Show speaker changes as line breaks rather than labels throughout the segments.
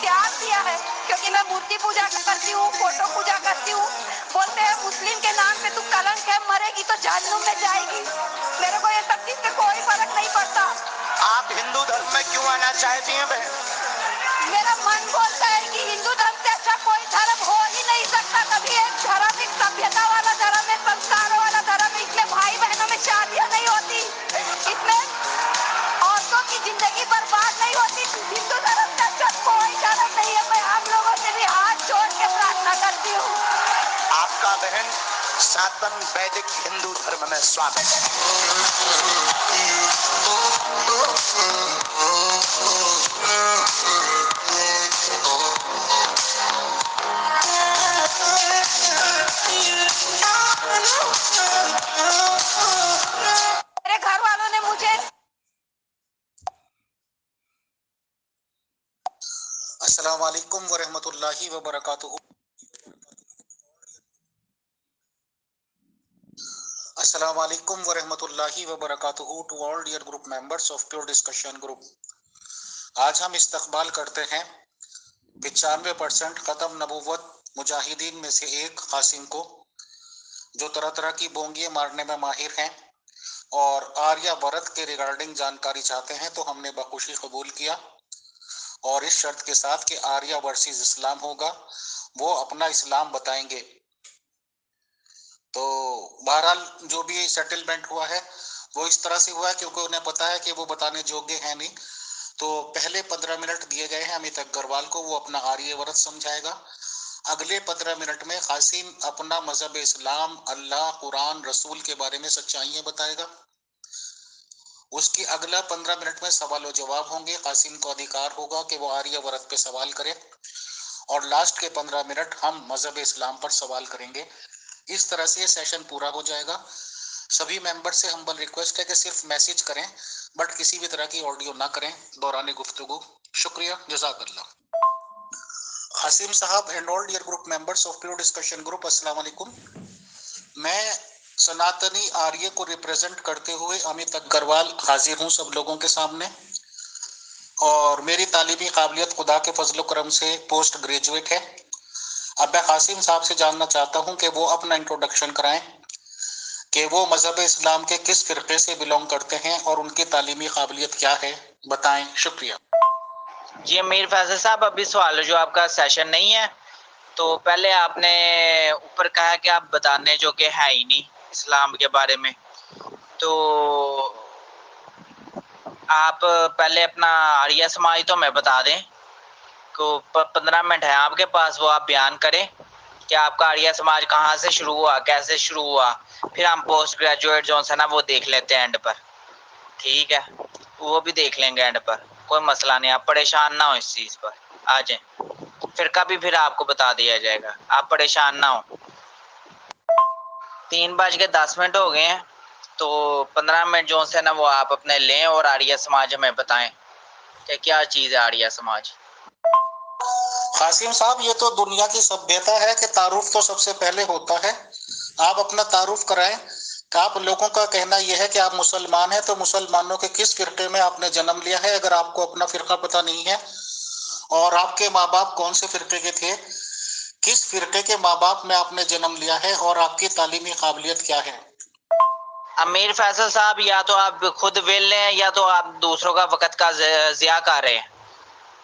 त्याग दिया है, क्योंकि मैं मूर्ति पूजा करती हूँ, फोटो पूजा करती हूँ। बोलते हैं मुस्लिम के नाम पे तू कलंक है, मरेगी तो जहन्नुम में जाएगी। मेरे को ये सब चीज से कोई फर्क नहीं पड़ता।
आप हिंदू धर्म में क्यों आना चाहती हैं बहन?
मेरा मन बोलता है कि हिंदू धर्म से अच्छा कोई धर्म हो ही नहीं सकता। कभी एक धर्म, एक सभ्यता वाला धर्म है, संस्कारों वाला धर्म है। इसमें भाई बहनों में शादियां नहीं होती, इसमें औरतों की जिंदगी बर्बाद नहीं होती। हिंदू धर्म से अच्छा कोई धर्म नहीं है। मैं आप लोगों से भी हाथ जोड़ के प्रार्थना करती हूँ।
आपका बहन सनातन वैदिक हिंदू धर्म में स्वागत है।
मेरे घर वालों ने मुझे
अस्सलाम वालेकुम व रहमतुल्लाहि व बरकातुहू। अस्सलाम वालेकुम व रहमतुल्लाहि व बरकातुहू to all dear group members of pure discussion group. आज हम इस्तकबाल करते हैं 95% खत्म नबूवत मुजाहिदीन में से एक कासिम को, जो तरह तरह की बोंगियां मारने में माहिर हैं और आर्यावर्त के रिगार्डिंग जानकारी चाहते हैं। तो हमने बखुशी कबूल किया और इस शर्त के साथ कि आर्या वर्सेस इस्लाम होगा, वो अपना इस्लाम बताएंगे। तो बहरहाल जो भी सेटलमेंट हुआ है वो इस तरह से हुआ है क्योंकि उन्हें पता है कि वो बताने योग्य है नहीं। तो पहले 15 मिनट दिए गए हैं अमित अग्रवाल को, वो अपना आर्य व्रत समझाएगा। अगले 15 मिनट में कासिम अपना मजहब इस्लाम, अल्लाह, कुरान, रसूल के बारे में सच्चाइयां बताएगा। उसकी अगला 15 मिनट में सवाल और जवाब होंगे। कासिम को अधिकार होगा कि वो आर्य व्रत पे सवाल करे और लास्ट के 15 मिनट हम मजहब इस्लाम पर सवाल करेंगे। इस तरह से सेशन पूरा हो जाएगा। सभी मेंबर से हम्बल रिक्वेस्ट है कि सिर्फ मैसेज करें, बट किसी भी तरह की ऑडियो ना करें दौरान गुफ्तगू। शुक्रिया, जज़ाकल्लाह। कासिम साहब and all dear group members of pure discussion group, अस्सलाम वालेकुम। मैं सनातनी आर्य को रिप्रेजेंट करते हुए अमित अग्रवाल हाजिर हूँ सब लोगों के सामने, और मेरी तालीमी काबिलियत खुदा के फजल करम से पोस्ट ग्रेजुएट है। अब मैं कासिम साहब से जानना चाहता हूं कि वो अपना इंट्रोडक्शन कराएं कि वो मजहब इस्लाम के किस फिरके से बिलोंग करते हैं और उनकी तालीमी काबिलियत क्या है, बताएं। शुक्रिया
जी अमीर फैसल साहब, अभी सवाल जो आपका सेशन नहीं है, तो पहले आपने ऊपर कहा कि आप बताने जो कि है ही नहीं इस्लाम के बारे में, तो आप पहले अपना आर्य समाज तो मैं बता दें को 15 मिनट है आपके पास, वो आप बयान करें कि आपका आर्य समाज कहाँ से शुरू हुआ, कैसे शुरू हुआ। फिर हम पोस्ट ग्रेजुएट जो है ना वो देख लेते हैं एंड पर, ठीक है, वो भी देख लेंगे एंड पर, कोई मसला नहीं। आप परेशान ना हो इस चीज़ पर, आ जाए फिर कभी फिर आपको बता दिया जाएगा, आप परेशान ना हो। 3:10 हो गए हैं, तो 15 मिनट जो है ना वो आप अपने लें और आर्य समाज हमें बताएं कि क्या चीज़ है आर्य समाज।
कासिम साहब, ये तो दुनिया की सभ्यता है कि तारुफ तो सबसे पहले होता है। आप अपना तारुफ कराएं कि आप लोगों का कहना यह है कि आप मुसलमान हैं, तो मुसलमानों के किस फिरके में आपने जन्म लिया है, अगर आपको अपना फिरका पता नहीं है, और आपके माँ बाप कौन से फिरके के थे, किस फिरके के माँ बाप में आपने जन्म लिया है, और आपकी तालीमी काबिलियत क्या है।
अमीर फैसल साहब, या तो आप खुद वेल हैं या तो आप दूसरों का वक्त का ज़िया कर रहे हैं,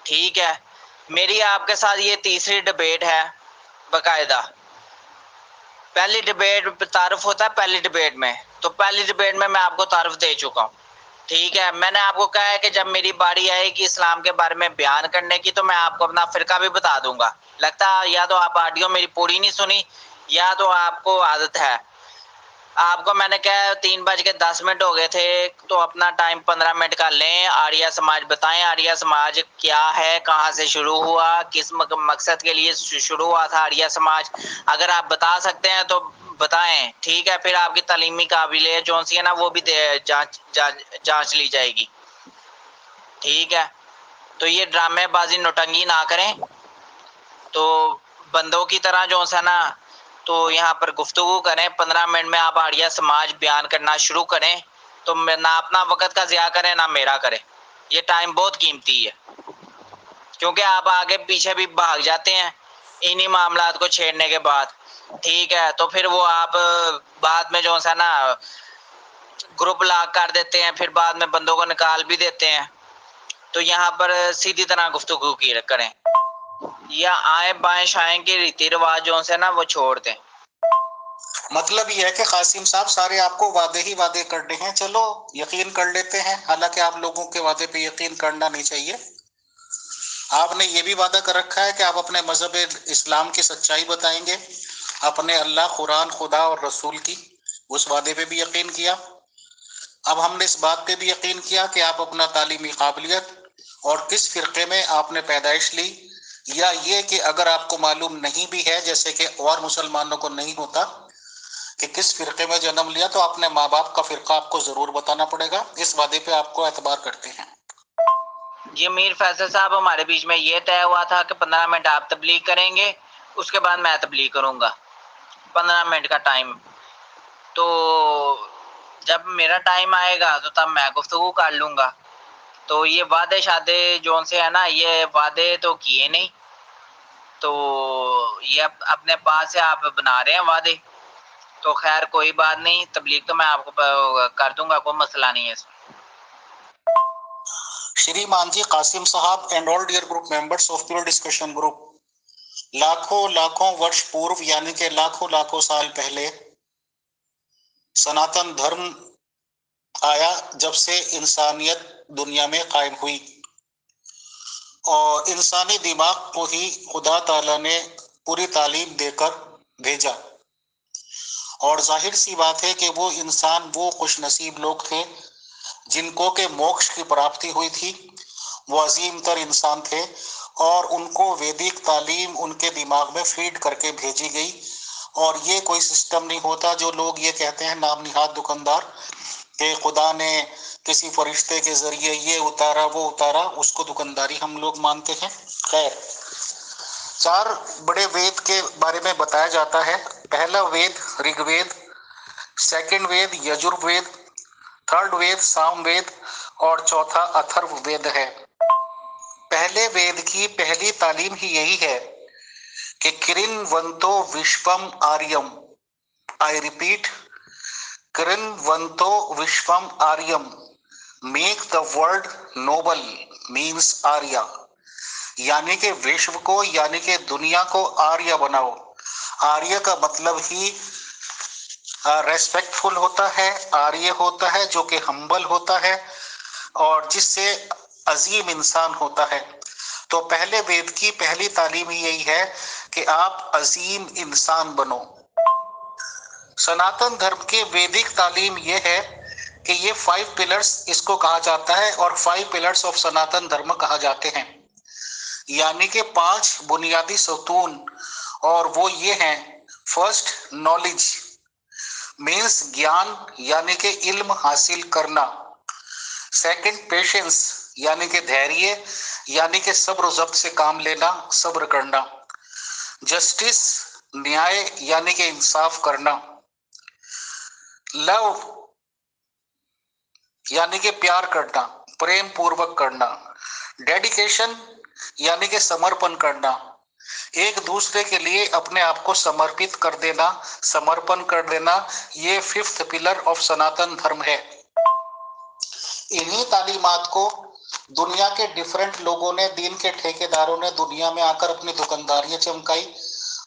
ठीक है। मेरी आपके साथ ये तीसरी डिबेट है बाकायदा। पहली डिबेट तारुफ होता है पहली डिबेट में, तो पहली डिबेट में मैं आपको तारुफ दे चुका हूँ, ठीक है। मैंने आपको कहा है कि जब मेरी बारी आएगी इस्लाम के बारे में बयान करने की, तो मैं आपको अपना फिरका भी बता दूंगा। लगता है या तो आप ऑडियो मेरी पूरी नहीं सुनी या तो आपको आदत है। आपको मैंने कहा 3:10 हो गए थे, तो अपना टाइम 15 मिनट का लें, आर्य समाज बताएं। आर्य समाज क्या है, कहाँ से शुरू हुआ, किस मकसद के लिए शुरू हुआ था आर्य समाज, अगर आप बता सकते हैं तो बताएं, ठीक है। फिर आपकी तालीमी काबिलियत जो सी है ना वो भी जांच ली जाएगी, ठीक है। तो ये ड्रामेबाजी नौटंगी ना करें, तो बंदों की तरह जो है ना तो यहाँ पर गुफ्तगू करें। 15 मिनट में आप आर्य समाज बयान करना शुरू करें, तो ना अपना वक्त का ज़िया करें ना मेरा करें, ये टाइम बहुत कीमती है। क्योंकि आप आगे पीछे भी भाग जाते हैं इन्हीं मामलात को छेड़ने के बाद। ठीक है, तो फिर वो आप बाद में जो सा ना ग्रुप लॉक कर देते हैं, फिर बाद में बंदों को निकाल भी देते हैं। तो यहाँ पर सीधी तरह गुफ्तगू की करें, या आए बाएं शाएं के रीति रिवाज जो से ना वो छोड़ दें।
मतलब ये है कि कासिम साहब सारे आपको वादे ही वादे करने हैं, चलो यकीन कर लेते हैं, हालांकि आप लोगों के वादे पे यकीन करना नहीं चाहिए। आपने ये भी वादा कर रखा है कि आप अपने मजहब इस्लाम की सच्चाई बताएंगे, अपने अल्लाह, कुरान, खुदा और रसूल की, उस वादे पे भी यकीन किया। अब हमने इस बात पे भी यकीन किया कि आप अपना तालीमी काबिलियत और किस फिरके में आपने पैदाइश ली, या ये कि अगर आपको मालूम नहीं भी है, जैसे कि और मुसलमानों को नहीं होता, कि किस फिरके में जन्म लिया, तो अपने माँ बाप का फिरका आपको जरूर बताना पड़ेगा। इस वादे पे आपको एतबार करते हैं।
ये मीर फैसल साहब, हमारे बीच में ये तय हुआ था कि 15 मिनट आप तबलीग करेंगे, उसके बाद मैं तबलीग करूंगा, 15 मिनट का टाइम। तो जब मेरा टाइम आएगा तो तब मैं गुफ्तगू कर लूंगा। तो ये वादे शादे जो से है ना, ये वादे तो किए नहीं, तो ये अपने पास से आप बना रहे हैं वादे। तो खैर कोई बात नहीं, तबलीग तो मैं आपको कर दूंगा, कोई मसला नहीं है इसमें।
श्रीमान जी कासिम साहब and all dear group members of pure discussion group, लाखों लाखों वर्ष पूर्व, यानी कि लाखों लाखों साल पहले सनातन धर्म आया, जब से इंसानियत दुनिया में कायम हुई, और इंसानी दिमाग को ही खुदा ताला ने पूरी तालीम देकर भेजा। और जाहिर सी बात है कि वो इंसान, वो खुश नसीब लोग थे जिनको के मोक्ष की प्राप्ति हुई थी, वो अजीम तर इंसान थे, और उनको वैदिक तालीम उनके दिमाग में फीड करके भेजी गई। और ये कोई सिस्टम नहीं होता जो लोग ये कहते हैं नाम निहाद दुकानदार कि खुदा ने किसी फरिश्ते के जरिए ये उतारा वो उतारा, उसको दुकानदारी हम लोग मानते हैं। खैर, 4 बड़े वेद के बारे में बताया जाता है। पहला वेद ऋग्वेद, सेकंड वेद यजुर्वेद, थर्ड वेद सामवेद, और चौथा अथर्ववेद है। पहले वेद की पहली तालीम ही यही है कि कृण्वन्तो विश्वम आर्यम, आई रिपीट, कृण्वन्तो विश्वम आर्यम, make the world noble, means आर्या, यानी कि विश्व को, यानी कि दुनिया को आर्य बनाओ। आर्य का मतलब ही रेस्पेक्टफुल होता है, आर्य होता है जो कि हम्बल होता है, और जिससे अजीम इंसान होता है। तो पहले वेद की पहली तालीम ही यही है कि आप अजीम इंसान बनो। सनातन धर्म के वैदिक तालीम यह है कि ये 5 पिलर्स इसको कहा जाता है, और 5 पिलर्स ऑफ सनातन धर्म कहा जाते हैं, यानी कि 5 बुनियादी सतून, और वो ये हैं। फर्स्ट, नॉलेज मीन्स ज्ञान, यानी कि इल्म हासिल करना। सेकंड, पेशेंस, यानी कि धैर्य, यानी कि सब्र जब्त से काम लेना, सब्र करना। जस्टिस, न्याय, यानी कि इंसाफ करना। लव, यानी कि प्यार करना, प्रेम पूर्वक करना। डेडिकेशन, यानी कि समर्पण करना, एक दूसरे के लिए अपने आप को समर्पित कर देना, समर्पण कर देना। ये 5th पिलर ऑफ सनातन धर्म है। इन्हीं तालीमात को दुनिया के डिफरेंट लोगों ने, दीन के ठेकेदारों ने दुनिया में आकर अपनी दुकानदारियां चमकाई,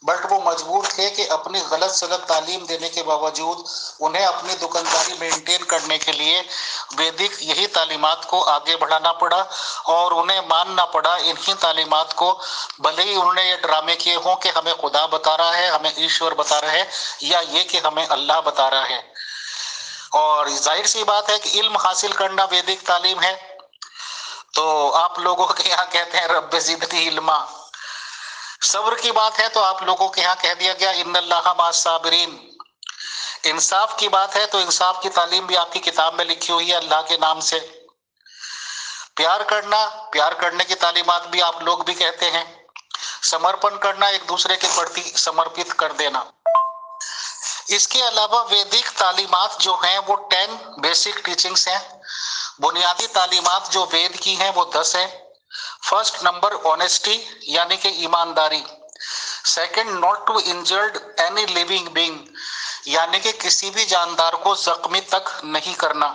बट वो मजबूर थे कि अपनी गलत सलत तालीम देने के बावजूद उन्हें अपनी दुकानदारी मेंटेन करने के लिए वैदिक यही तालीमात को आगे बढ़ाना पड़ा, और उन्हें मानना पड़ा इन्हीं तालीमात को, भले ही उन्होंने ये ड्रामे किए हों कि हमें खुदा बता रहा है, हमें ईश्वर बता रहा है, या ये कि हमें अल्लाह बता रहा है। और जाहिर सी बात है कि इल्म हासिल करना वैदिक तालीम है। तो आप लोगों के यहाँ कहते हैं रब्बे ज़िदनी इल्मा। सब्र की बात है तो आप लोगों के यहाँ कह दिया गया इन्नल्लाहा मास साबिरीन। इंसाफ की बात है तो इंसाफ की तालीम भी आपकी किताब में लिखी हुई है अल्लाह के नाम से। प्यार करना, प्यार करने की तालीमात भी आप लोग भी कहते हैं। समर्पण करना, एक दूसरे के प्रति समर्पित कर देना। इसके अलावा वैदिक तालीमात जो हैं वो 10 बेसिक टीचिंग्स हैं। बुनियादी तालीमात जो वेद की हैं वो 10 है। फर्स्ट नंबर ऑनेस्टी यानी कि ईमानदारी। Second, not to injured any living being यानी कि किसी भी जानदार को जख्मी तक नहीं करना।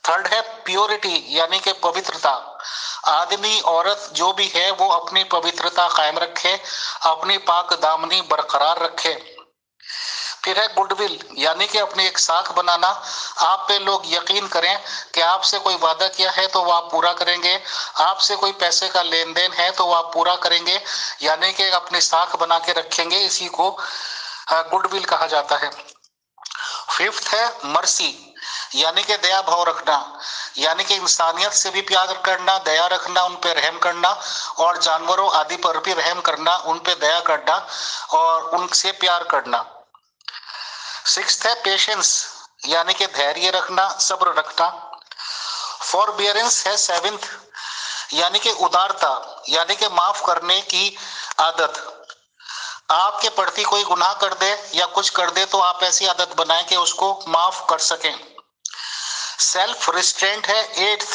थर्ड है प्योरिटी यानी कि पवित्रता। आदमी औरत जो भी है वो अपनी पवित्रता कायम रखे, अपनी पाक दामनी बरकरार रखे। फिर है गुडविल यानी कि अपनी एक साख बनाना। आप पे लोग यकीन करें कि आपसे कोई वादा किया है तो वो आप पूरा करेंगे, आपसे कोई पैसे का लेन देन है तो वो आप पूरा करेंगे, यानी कि अपनी साख बना के रखेंगे। इसी को गुडविल कहा जाता है। फिफ्थ है मर्सी यानी कि दया भाव रखना, यानी कि इंसानियत से भी प्यार करना, दया रखना, उन पे रहम करना, और जानवरों आदि पर भी रहम करना, उन पे दया करना और उनसे प्यार करना। सिक्स्थ है पेशेंस यानी कि धैर्य रखना, सब्र रखना। फॉरबियरेंस है सेवेंथ यानी कि उदारता, यानी कि माफ करने की आदत। आपके प्रति कोई गुनाह कर दे या कुछ कर दे तो आप ऐसी आदत बनाएं कि उसको माफ कर सकें। सेल्फ रिस्ट्रेंट है एट्थ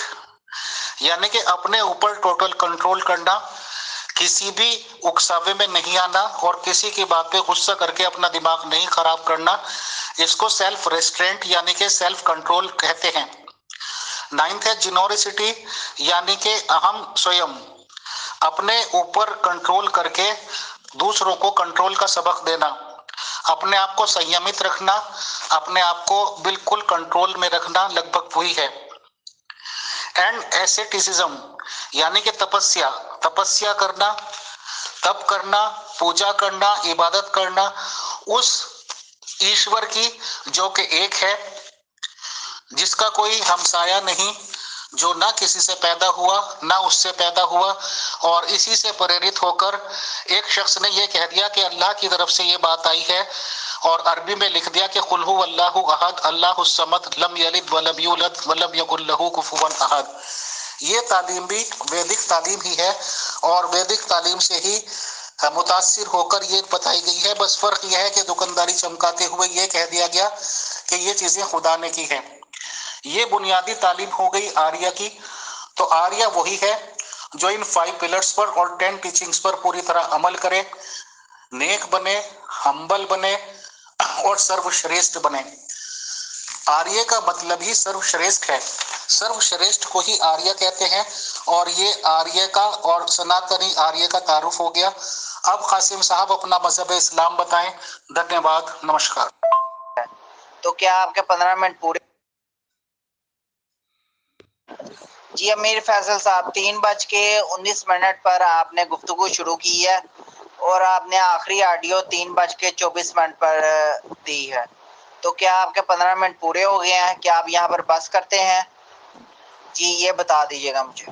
यानी कि अपने ऊपर टोटल कंट्रोल करना, किसी भी उकसावे में नहीं आना और किसी की बात पे गुस्सा करके अपना दिमाग नहीं खराब करना। इसको सेल्फ रेस्ट्रेंट यानी कि सेल्फ कंट्रोल कहते हैं। नाइन्थ है जिनोरिसिटी यानी कि अहम स्वयं, अपने ऊपर कंट्रोल करके दूसरों को कंट्रोल का सबक देना, अपने आप को संयमित रखना, अपने आप को बिल्कुल कंट्रोल में रखना, लगभग वही है। एंड एसेटिसिज्म यानी कि तपस्या, तपस्या करना, तप करना, पूजा करना, इबादत करना उस ईश्वर की जो कि एक है, जिसका कोई हमसाया नहीं, जो ना किसी से पैदा हुआ ना उससे पैदा हुआ, और इसी से प्रेरित होकर एक शख्स ने यह कह दिया कि अल्लाह की तरफ से ये बात आई है और अरबी में लिख दिया कि कुल हु अल्लाहु अहद अल्लाहुस समद लम यलिद वलम यूलद वलम यकुल लहू कुफुवन अहद। ये तालीम भी वैदिक तालीम ही है और वैदिक तालीम से ही मुतासिर होकर ये बताई गई है। बस फर्क यह है कि दुकानदारी चमकाते हुए ये कह दिया गया कि ये चीजें खुदा ने की है। ये बुनियादी तालीम हो गई आर्य की। तो आर्य वही है जो इन 5 पिलर्स पर और 10 टीचिंग्स पर पूरी तरह अमल करे, नेक बने, हम्बल बने और सर्वश्रेष्ठ बने। आर्य का मतलब ही सर्वश्रेष्ठ है, सर्वश्रेष्ठ को ही आर्य कहते हैं। और ये आर्य का और सनातनी आर्य का तारुफ हो गया। अब कासिम साहब अपना मजहब इस्लाम बताएं। धन्यवाद, नमस्कार।
तो क्या आपके 15 मिनट पूरे? जी अमीर फैसल साहब, 3:19 पर आपने गुफ्तगू शुरू की है और आपने आखिरी ऑडियो 3:24 पर दी है। तो क्या आपके 15 मिनट पूरे हो गए हैं? क्या आप यहाँ पर बस करते हैं? जी ये बता दीजिएगा मुझे।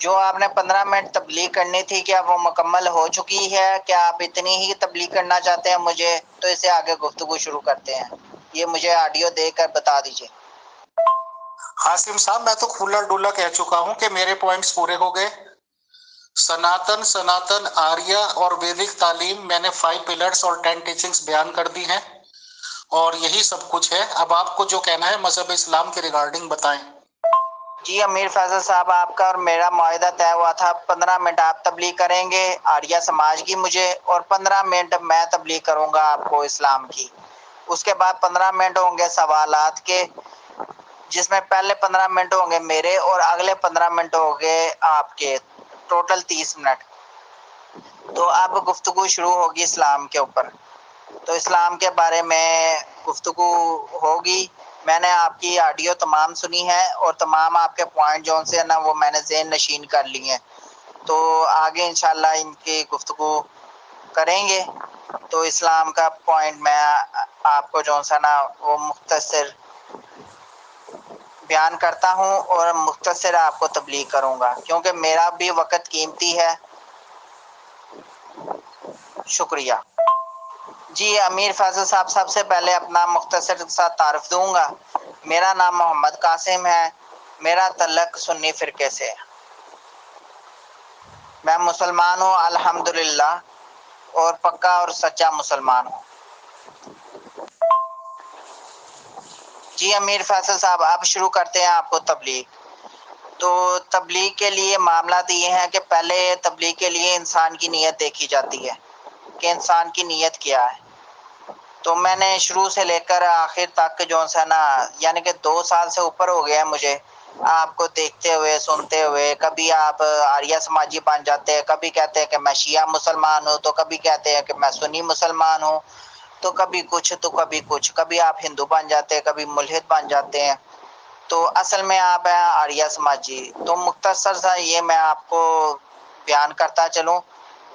जो आपने 15 मिनट तबलीग करनी थी, क्या वो मुकम्मल हो चुकी है? क्या आप इतनी ही तबलीग करना चाहते हैं मुझे? तो इसे आगे गुफ्तगू शुरू करते हैं। ये मुझे ऑडियो देकर बता दीजिए।
कासिम साहब, मैं तो खुला डुला कह चुका हूं कि मेरे पॉइंट्स पूरे हो गए। सनातन आर्य और वैदिक तालीम मैंने 5 पिलर्स और 10 टीचिंग्स बयान कर दी हैं और यही सब कुछ है। अब आपको जो कहना है मजहब इस्लाम के रिगार्डिंग बताएं।
जी अमीर फैसल साहब, आपका और मेरा मुआहदा तय हुआ था 15 मिनट आप तबलीग करेंगे आर्य समाज की मुझे, और 15 मिनट मैं तबलीग करूंगा आपको इस्लाम की। उसके बाद 15 मिनट होंगे सवालात के, जिसमें पहले 15 मिनट होंगे मेरे और अगले 15 मिनट होंगे आपके, टोटल 30 मिनट। तो अब गुफ्तगू शुरू होगी इस्लाम के ऊपर। तो इस्लाम के बारे में गुफ्तगू होगी। मैंने आपकी ऑडियो तमाम सुनी है और तमाम आपके पॉइंट जो से ना वो मैंने ज़हन नशीन कर लिए हैं। तो आगे इंशाल्लाह इनकी गुफ्तगू करेंगे। तो इस्लाम का पॉइंट मैं आपको जो सा ना वो मुख्तसर बयान करता हूँ और मुख्तसर आपको तबलीग करूँगा, क्योंकि मेरा भी वक़्त कीमती है। शुक्रिया। जी अमीर फैसल साहब, सबसे पहले अपना मुख्तसर सा तारुफ दूंगा। मेरा नाम मोहम्मद कासिम है। मेरा तल्लक सुन्नी फ़िरके से है। मैं मुसलमान हूँ अल्हम्दुलिल्लाह, और पक्का और सच्चा मुसलमान हूँ। जी अमीर फैसल साहब, अब शुरू करते हैं आपको तबलीग। तो तबलीग के लिए मामला तो ये है कि पहले तबलीग के लिए इंसान की नीयत देखी जाती है कि इंसान की नीयत क्या है। तो मैंने शुरू से लेकर आखिर तक जो है ना, यानी कि 2 साल से ऊपर हो गया है मुझे आपको देखते हुए सुनते हुए। कभी आप आर्या समाजी बन जाते हैं, कभी कहते हैं कि मैं शिया मुसलमान हूँ, तो कभी कहते हैं कि मैं सुन्नी मुसलमान हूँ, तो कभी कुछ तो कभी कुछ, कभी आप हिंदू बन जाते हैं, कभी मुल्हिद बन जाते हैं। तो असल में आप हैं आर्या समाजी। तो मुख्तसर सा ये मैं आपको बयान करता चलूँ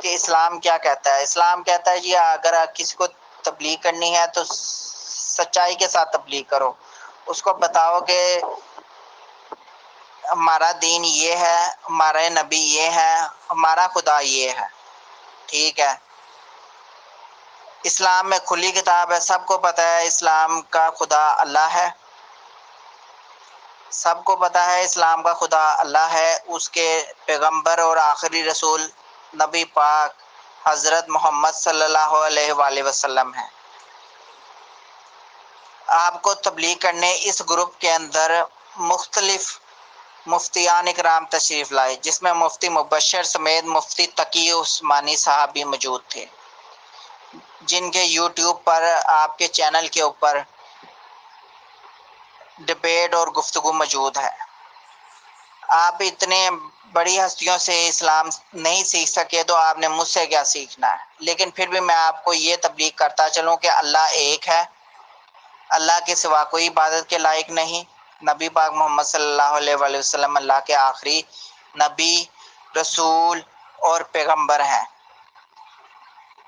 कि इस्लाम क्या कहता है। इस्लाम कहता है जी अगर किसी को तबलीग करनी है तो सच्चाई के साथ तबलीग करो, उसको बताओ कि हमारा दीन ये है, हमारे नबी ये है, हमारा खुदा ये है। ठीक है, इस्लाम में खुली किताब है, सबको पता है इस्लाम का खुदा अल्लाह है। सबको पता है इस्लाम का खुदा अल्लाह है, उसके पैगंबर और आखिरी रसूल नबी पाक हज़रत मोहम्मद सल्लल्लाहु अलैहि वसल्लम है। आपको तबलीग करने इस ग्रुप के अंदर मुख्तलिफ मुफ्तियान इकराम तशरीफ़ लाए, जिसमें मुफ्ती मुबशर समेत मुफ्ती तकी उस्मानी साहब भी मौजूद थे, जिनके यूट्यूब पर आपके चैनल के ऊपर डिबेट और गुफ्तगू मौजूद है। आप इतने बड़ी हस्तियों से इस्लाम नहीं सीख सके तो आपने मुझसे क्या सीखना है। लेकिन फिर भी मैं आपको ये तबलीग करता चलूँ कि अल्लाह एक है, अल्लाह के सिवा कोई इबादत के लायक नहीं। नबी पाक मोहम्मद सल्लल्लाहु अलैहि वसल्लम अल्लाह के आखिरी नबी रसूल और पैगंबर हैं।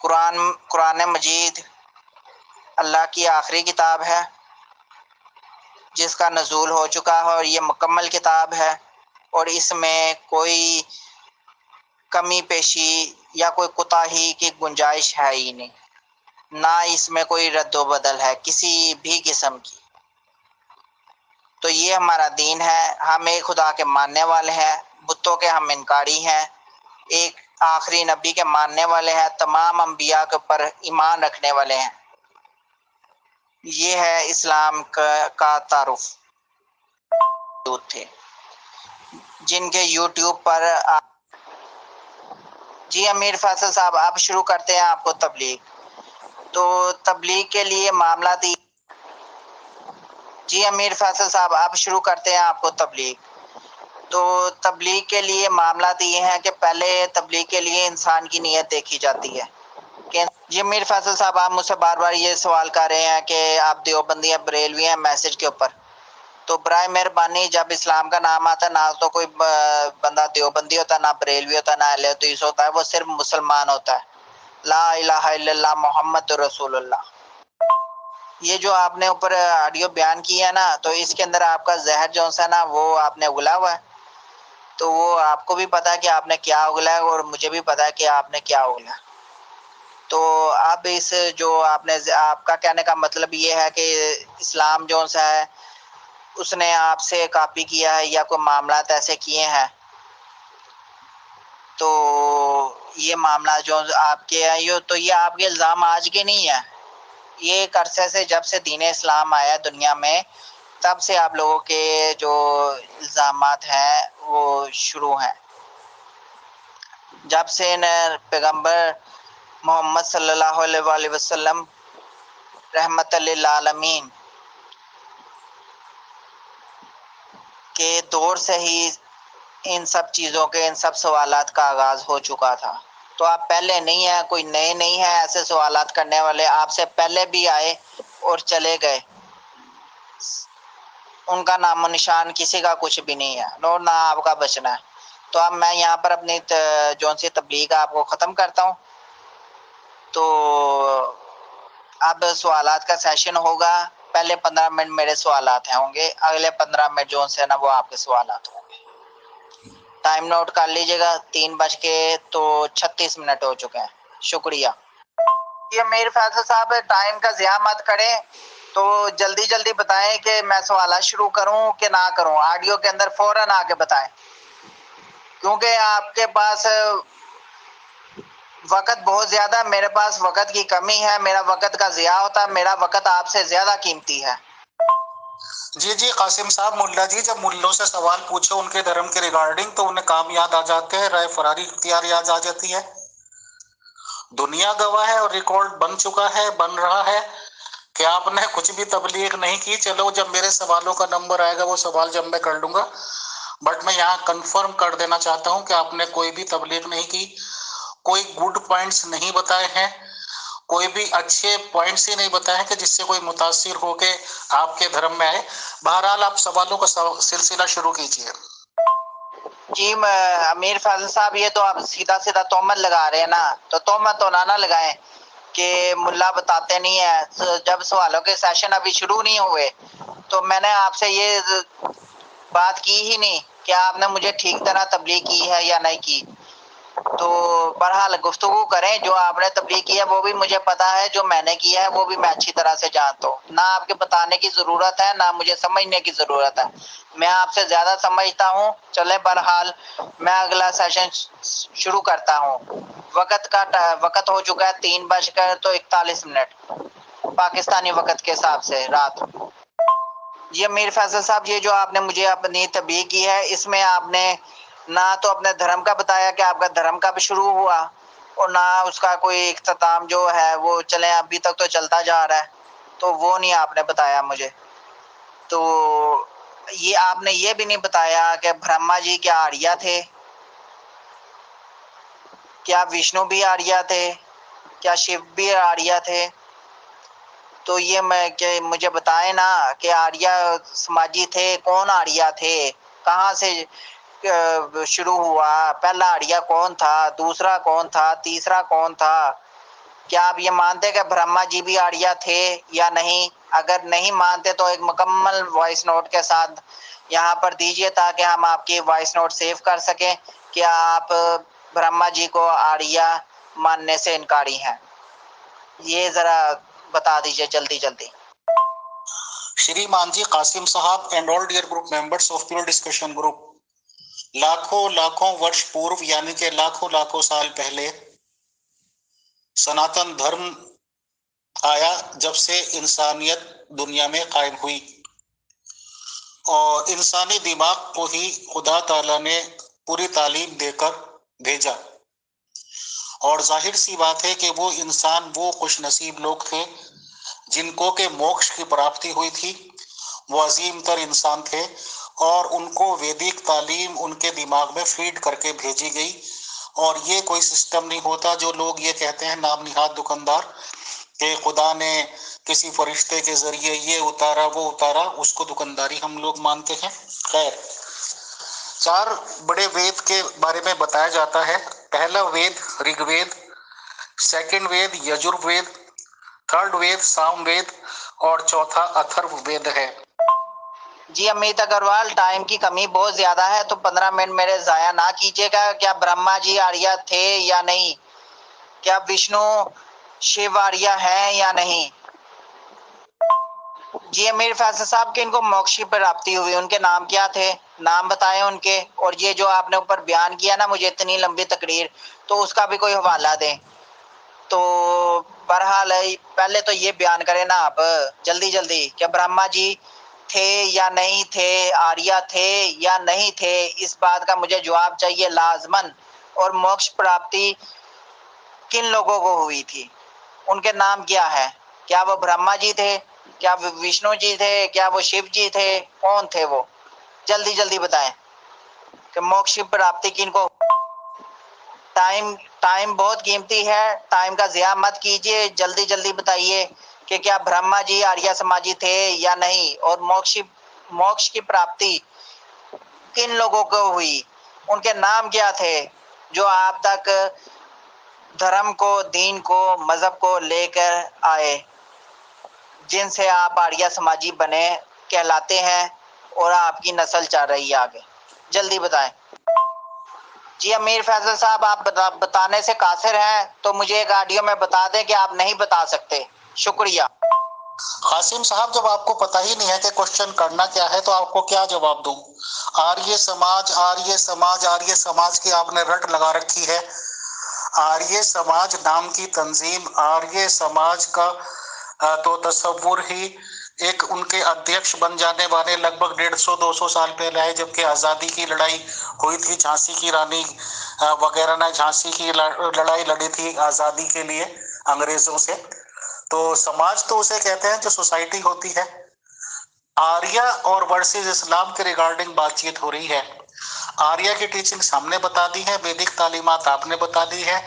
कुरान मजीद अल्लाह की आखिरी किताब है जिसका नज़ूल हो चुका है, और ये मुकम्मल किताब है और इसमें कोई कमी पेशी या कोई कोताही की गुंजाइश है ही नहीं, ना इसमें कोई रद्दो बदल है किसी भी किस्म की। तो ये हमारा दीन है, हम एक खुदा के मानने वाले हैं, बुतों के हम इनकारी हैं, एक आखिरी नबी के मानने वाले हैं, तमाम अंबिया के ऊपर ईमान रखने वाले हैं। ये है इस्लाम का तारुफ थे, जिनके यूट्यूब पर जी अमीर फैसल साहब आप शुरू करते हैं आपको तबलीग। तो तबलीग के लिए मामला जी अमीर फैसल साहब आप शुरू करते हैं आपको तबलीग। तो तबलीग के लिए मामला तो ये है कि पहले तबलीग के लिए इंसान की नीयत देखी जाती है कि जी अमीर फैसल साहब आप मुझसे बार बार ये सवाल कर रहे हैं कि आप देवबंदी हैं बरेलवी हैं मैसेज के ऊपर। तो बराए मेहरबानी जब इस्लाम का नाम आता है ना तो कोई बंदा देवबंदी होता है, ना बरेलवी होता है, ना अहले हदीस होता है, वो सिर्फ मुसलमान होता है। ला इलाहा इल्लल्लाह मोहम्मद रसूलुल्लाह। ये जो आपने ऊपर ऑडियो बयान किया है ना, तो इसके अंदर आपका जहर जो है ना वो आपने उगला हुआ है। तो वो आपको भी पता है कि आपने क्या उगला है और मुझे भी पता है कि आपने क्या उगला है। तो अब इस जो आपने आपका कहने का मतलब ये है कि इस्लाम जो है उसने आपसे कॉपी किया है या कोई मामला ऐसे किए हैं। तो ये मामला जो आपके हैं ये आपके इल्ज़ाम आज के नहीं है, ये एक अरसे से जब से दीन इस्लाम आया दुनिया में तब से आप लोगों के जो इल्ज़ामात हैं वो शुरू हैं। जब से पैगंबर मोहम्मद सल्लल्लाहु अलैहि वसल्लम रहमतल लिल आलमीन के दौर से ही इन सब चीज़ों के इन सब सवालात का आगाज़ हो चुका था। तो आप पहले नहीं हैं, कोई नए नहीं हैं ऐसे सवालात करने वाले, आपसे पहले भी आए और चले गए, उनका नामो निशान किसी का कुछ भी नहीं है और ना आपका बचना है। तो अब मैं यहाँ पर अपनी जो सी तबलीग आपको ख़त्म करता हूँ। तो अब सवालात का सेशन होगा, पहले 15 मिनट मेरे सवालात होंगे, अगले 15 मिनट जो है ना वो आपके सवालात होंगे। टाइम नोट कर लीजिएगा, 3:36 हो चुके हैं। शुक्रिया। ये मेरे फैसल साहब टाइम का ज़िया मत करें, तो जल्दी जल्दी बताएं कि मैं सवाल शुरू करूं कि ना करूं। ऑडियो के अंदर फौरन आके बताएं, क्योंकि आपके पास वक्त बहुत ज़्यादा, मेरे पास वक्त की कमी है, मेरा वक्त का ज़िया होता है, मेरा वक्त आपसे ज़्यादा कीमती है।
जी जी कासिम साहब, मुल्ला जी जब मुल्लों से सवाल पूछे उनके धर्म के रिगार्डिंग तो उन्हें काम याद आ जाते हैं, राय फरारी इख्तियार याद आ जाती है। दुनिया गवाह है और रिकॉर्ड बन चुका है, बन रहा है कि आपने कुछ भी तबलीग नहीं की। चलो जब मेरे सवालों का नंबर आएगा वो सवाल जब मैं कर लूंगा, बट मैं यहाँ कंफर्म कर देना चाहता हूँ कि आपने कोई भी तबलीग नहीं की, कोई गुड पॉइंट्स नहीं बताए हैं, कोई भी अच्छे पॉइंट्स ही नहीं बताए हैं कि जिससे कोई मुतासिर होके आपके धर्म में आए। बहरहाल आप सवालों का सिलसिला शुरू कीजिए।
जी अमीर फैसल साहब, ये तो आप सीधा सीधा तोहमत लगा रहे हैं ना, तो तोहमत तो ना लगाएं कि मुल्ला बताते नहीं है। जब सवालों के सेशन अभी शुरू नहीं हुए तो मैंने आपसे ये बात की ही नहीं कि आपने मुझे ठीक तरह तबलीग की है या नहीं की। तो बहरहाल गुफ्तगू करें, जो आपने तबलीग की है वो भी मुझे पता है, जो मैंने की है वो भी मैं अच्छी तरह से जानता हूँ। ना आपके बताने की ज़रूरत है, ना मुझे समझने की ज़रूरत है, मैं आपसे ज़्यादा समझता हूँ। चले बहरहाल मैं अगला सेशन शुरू करता हूँ। वक़्त हो चुका है 3:41 पाकिस्तानी वक़्त के हिसाब से रात। ये मीर फैसल साहब, ये जो आपने मुझे अपनी तबलीग की है, इसमें आपने ना तो अपने धर्म का बताया कि आपका धर्म कब शुरू हुआ, और ना उसका कोई इख्तिताम जो है वो चले अभी तक तो चलता जा रहा है, तो वो नहीं आपने बताया मुझे। तो ये आपने ये भी नहीं बताया कि ब्रह्मा जी क्या आर्या थे, क्या विष्णु भी आर्या थे, क्या शिव भी आर्या थे। तो ये मैं कि मुझे बताएं ना कि आर्या समाजी थे, कौन आर्या थे, कहाँ से शुरू हुआ, पहला आर्या कौन था, दूसरा कौन था, तीसरा कौन था। क्या आप ये मानते कि ब्रह्मा जी भी आर्या थे या नहीं? अगर नहीं मानते तो एक मुकम्मल वॉइस नोट के साथ यहाँ पर दीजिए ताकि हम आपकी वॉइस नोट सेव कर सकें कि आप ब्रह्मा जी को आर्या मानने से इनकारी हैं। ये ज़रा बता दीजिए जल्दी जल्दी।
श्रीमान जी कासिम साहब and all dear group members of pure discussion group, लाखों लाखों वर्ष पूर्व यानी कि लाखों लाखों साल पहले सनातन धर्म आया, जब से इंसानियत दुनिया में कायम हुई, और इंसानी दिमाग को ही खुदा ताला ने पूरी तालीम देकर भेजा। और जाहिर सी बात है कि वो इंसान वो खुश नसीब लोग थे जिनको के मोक्ष की प्राप्ति हुई थी, वो अजीम तर इंसान थे, और उनको वैदिक तालीम उनके दिमाग में फीड करके भेजी गई। और ये कोई सिस्टम नहीं होता जो लोग ये कहते हैं नाम निहाद दुकानदार कि खुदा ने किसी फरिश्ते के जरिए ये उतारा वो उतारा, उसको दुकानदारी हम लोग मानते हैं। खैर, 4 बड़े वेद के बारे में बताया जाता है। पहला वेद ऋग्वेद, सेकंड वेद यजुर्वेद, थर्ड वेद सामवेद, और चौथा अथर्ववेद है।
जी अमित अग्रवाल, टाइम की कमी बहुत ज्यादा है तो 15 मिनट मेरे जाया ना कीजिएगा। क्या ब्रह्मा जी आर्या थे या नहीं? क्या विष्णु शिव आर्या है या नहीं? जी अमीर फैसल साहब के इनको मोक्ष की प्राप्ति हुई, उनके नाम क्या थे? नाम बताएं उनके। और ये जो आपने ऊपर बयान किया ना मुझे इतनी लंबी तकरीर, तो उसका भी कोई हवाला दें। तो बहरहाल पहले तो ये बयान करें ना आप जल्दी जल्दी, क्या ब्रह्मा जी थे या नहीं थे, आर्या थे या नहीं थे, इस बात का मुझे जवाब चाहिए लाजमन। और मोक्ष प्राप्ति किन लोगों को हुई थी, उनके नाम क्या है? क्या वो ब्रह्मा जी थे, क्या वो विष्णु जी थे, क्या वो शिव जी थे, कौन थे वो? जल्दी जल्दी बताएं कि मोक्ष की प्राप्ति किन को। टाइम टाइम बहुत कीमती है, टाइम का ज़िया मत कीजिए, जल्दी जल्दी बताइए कि क्या ब्रह्मा जी आर्य समाजी थे या नहीं, और मोक्ष की प्राप्ति किन लोगों को हुई, उनके नाम क्या थे जो आप तक धर्म को, दीन को, मजहब को लेकर आए, जिनसे आप आर्य समाजी बने कहलाते हैं और आपकी नस्ल चल रही है आगे। जल्दी बताएं। जी अमीर फैसल साहब, आप बताने से कासिर हैं तो मुझे एक ऑडियो में बता दें कि आप नहीं बता सकते। शुक्रिया।
कासिम साहब, जब आपको पता ही नहीं है कि क्वेश्चन करना क्या है तो आपको क्या जवाब दूं? आर्य समाज आर्य समाज आर्य समाज की आपने रट लगा रखी है। आर्य समाज नाम की तंजीम, आर्य समाज का तो तस्वुर ही एक उनके अध्यक्ष बन जाने वाले लगभग 150-200 साल पहले है, जबकि आज़ादी की लड़ाई हुई थी। झांसी की रानी वगैरह ने झांसी की लड़ाई लड़ी थी आज़ादी के लिए अंग्रेजों से। तो समाज तो उसे कहते हैं जो सोसाइटी होती है। आर्या और वर्सेस इस्लाम के रिगार्डिंग बातचीत हो रही है। आर्या की टीचिंग्स हमने बता दी है, वैदिक तालीमात आपने बता दी है।